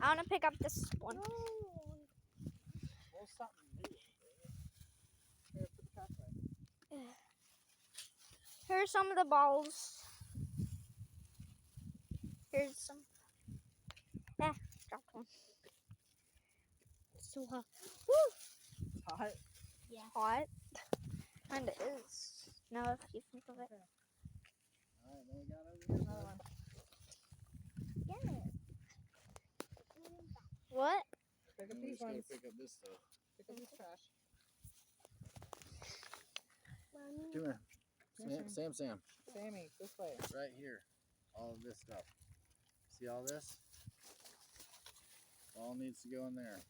I want to pick up this one. Well, something new. Here, put the trash away. Here's some of the balls. Here's some. Yeah, dropped one. It's so hot. Woo! It's hot. Yeah. Hot. And it is. Now if you think of it. Alright, then we got over here another one. Yeah. What? Pick up We these just gotta ones. pick up this stuff. Pick up this trash. Come here. Here, Sam. Sammy, this way. Right here. All of this stuff. See all this? All needs to go in there.